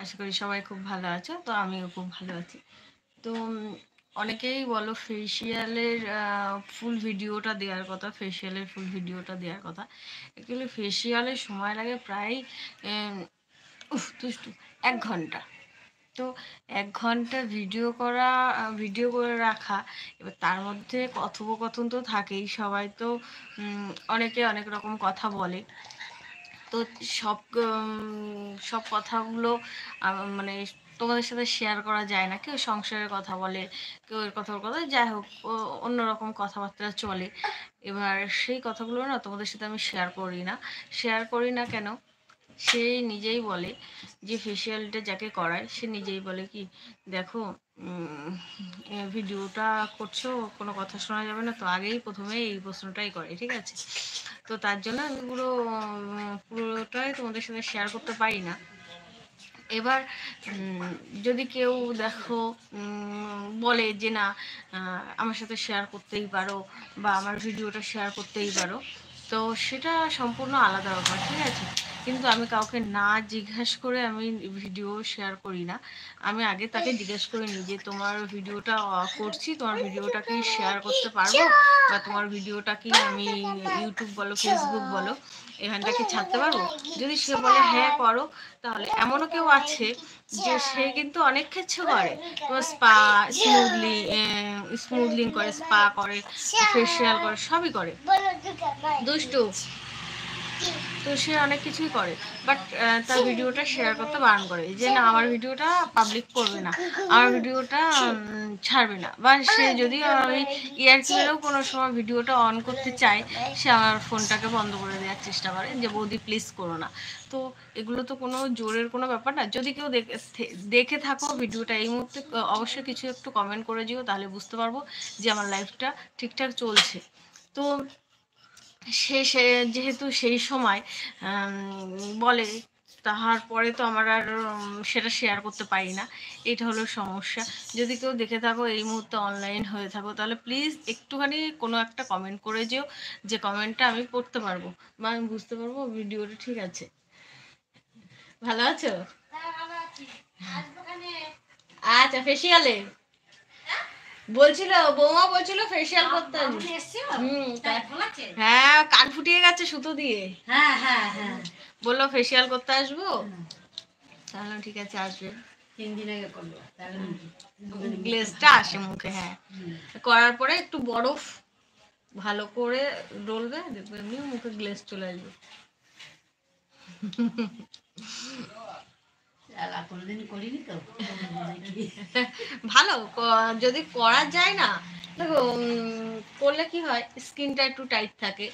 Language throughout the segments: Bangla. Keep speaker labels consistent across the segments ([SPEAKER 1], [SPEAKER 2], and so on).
[SPEAKER 1] আশা করি সবাই খুব ভালো আছো। তো আমিও খুব ভালো আছি। তো অনেকেই বলো ফেসিয়ালের ফুল ভিডিওটা দেওয়ার কথা, ফেসিয়ালের ফুল ভিডিওটা দেওয়ার কথা। অ্যাকচুয়ালি ফেসিয়ালের সময় লাগে প্রায় দুষ্টু 1 ঘন্টা। তো 1 ঘন্টা ভিডিও করে রাখা, এবার তার মধ্যে কথোপকথন তো থাকেই, সবাই তো অনেকে অনেক রকম কথা বলে। তো সব কথাগুলো মানে তোমাদের সাথে শেয়ার করা যায় না। কেউ সংসারের কথা বলে, কেউ এর কথা ওর কথা, যাই হোক অন্যরকম কথাবার্তা চলে। এবার সেই কথাগুলো না তোমাদের সাথে আমি শেয়ার করি না কেন, সে নিজেই বলে যে ফেসিয়ালটা যাকে করায় সে নিজেই বলে কি, দেখো ভিডিওটা করছো, কোনো কথা শোনা যাবে না তো, আগেই প্রথমে এই প্রশ্নটাই করে, ঠিক আছে? তো তার জন্য আমি পুরোটাই তোমাদের সাথে শেয়ার করতে পারি না। এবার যদি কেউ দেখো বলে যে না আমার সাথে শেয়ার করতেই পারো বা আমার ভিডিওটা শেয়ার করতেই পারো, তো সেটা সম্পূর্ণ আলাদা ব্যাপার, ঠিক আছে? কিন্তু আমি কাউকে না জিজ্ঞাসা করে আমি ভিডিও শেয়ার করি না। আমি আগে তাকে জিজ্ঞেস করে নিই যে তোমার ভিডিওটা করছি, তোমার ভিডিওটা কি শেয়ার করতে পারবো, বা তোমার ভিডিওটা কি আমি ইউটিউব বলো ফেসবুক বলো এখানটা কি ছাড়তে পারবো। যদি সে বলে হ্যাঁ করো, তাহলে এমনও কেউ আছে যে সে কিন্তু অনেক কিছু করে, তোমার স্মুথলিং করে, স্পা করে, ফেসিয়াল করে, সবই করে, দুষ্টু। তো সে অনেক কিছুই করে, বাট তার ভিডিওটা শেয়ার করতে বারণ করে যে না আমার ভিডিওটা পাবলিক করবে না, আমার ভিডিওটা ছাড়বে না। বা সে যদি ওই ইয়ারকিলেও কোনো সময় ভিডিওটা অন করতে চায়, সে আমার ফোনটাকে বন্ধ করে দেওয়ার চেষ্টা করে যে বৌদি প্লিজ করো না। তো এগুলো তো কোনো জোরের কোনো ব্যাপার না। যদি কেউ দেখে থাকো ভিডিওটা এই মুহূর্তে, অবশ্যই কিছু একটু কমেন্ট করে দিও, তাহলে বুঝতে পারবো যে আমার লাইফটা ঠিকঠাক চলছে। তো সে যেহেতু সেই সময় বলে, তাহার পরে তো আমার আর সেটা শেয়ার করতে পারি না। এটা হলো সমস্যা। যদি কেউ দেখে থাকো এই মুহূর্তে অনলাইন হয়ে থাকো, তাহলে প্লিজ একটুখানি কোনো একটা কমেন্ট করে যেও, যে কমেন্টটা আমি পড়তে পারবো বা আমি বুঝতে পারবো ভিডিওটা ঠিক আছে। ভালো আছো? আচ্ছা, ফেসিয়ালে বলছিল বৌমা, বলছিল ফেসিয়াল করতে আসবে। হ্যাঁ, কান ফুটিয়ে গেছে সুতো দিয়ে। হ্যাঁ হ্যাঁ হ্যাঁ, বললো ফেসিয়াল করতে আসবো। তাহলে ঠিক আছে, আসবে। 3 দিন আগে করলো, তাহলে গ্লেজটা আসে মুখে। হ্যাঁ, করার পরে একটু বরফ ভালো করে ডলবে, দেখবে এমনি মুখে গ্লেজ চলে আসবে। ভালো যদি করা যায় না, দেখো করলে কি হয়, স্কিনটা একটু টাইট থাকে।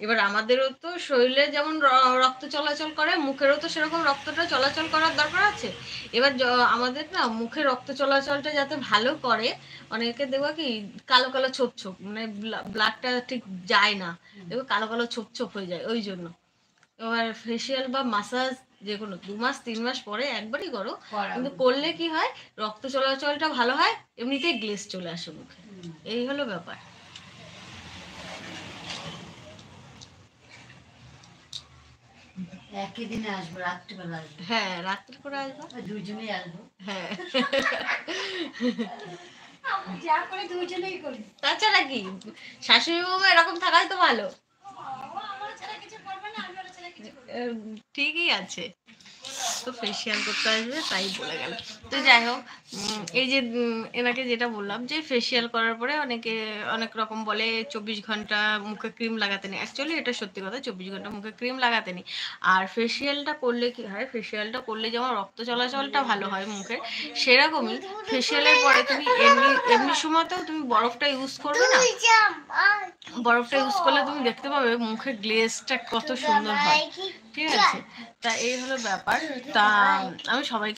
[SPEAKER 1] এবার আমাদেরও তো শরীরে যেমন রক্ত চলাচল করে, মুখেরও তো সেরকম রক্তটা চলাচল করার দরকার আছে। এবার আমাদের না মুখে রক্ত চলাচলটা যাতে ভালো করে, অনেকে দেখবো কি কালো কালো ছোপ ছোপ, মানে ব্লাডটা ঠিক যায় না, দেখবো কালো কালো ছোপ ছোপ হয়ে যায়। ওই জন্য এবার ফেসিয়াল বা মাসাজ যে কোনো 2 মাস 3 মাস পরে একবারই করো, কিন্তু করলে কি হয়, রক্ত চলাচলটা ভালো হয়, এমনিতেই গ্লেজ চলে আসে মুখে। এই হলো ব্যাপার। একই দিনে আসবো, রাত্রিবেলা আসবো। হ্যাঁ, রাত্রি করে আসবো, দুজনেই আসবো। হ্যাঁ, যা করে দুজনেই করি। তাছাড়া কি, শাশুড়ি বৌমা এরকম থাকাই তো ভালো। ঠিকই আছে। তো ফেসিয়াল করতে আসবে তাই বলে গেল। তো যাই হোক, এই যে এনাকে যেটা বললাম যে ফেসিয়াল করার পরে অনেকে অনেক রকম বলে 24 ঘন্টা মুখে ক্রিম লাগাতে নেই। অ্যাকচুয়ালি এটা সত্যি কথা, 24 ঘন্টা মুখে ক্রিম লাগাতে নেই। আর ফেসিয়ালটা করলে কি হয়, ফেসিয়ালটা করলে যেমন রক্ত চলাচলটা ভালো হয় মুখের, সেরকমই ফেসিয়ালের পরে তুমি এমনি এমনি সময়তেও তুমি বরফটা ইউজ করবে না, বরফটা ইউজ করলে তুমি দেখতে পাবে মুখের গ্লেজটা কত সুন্দর হয়, ঠিক আছে? তা এই হলো ব্যাপার। তা আমি সবাইকে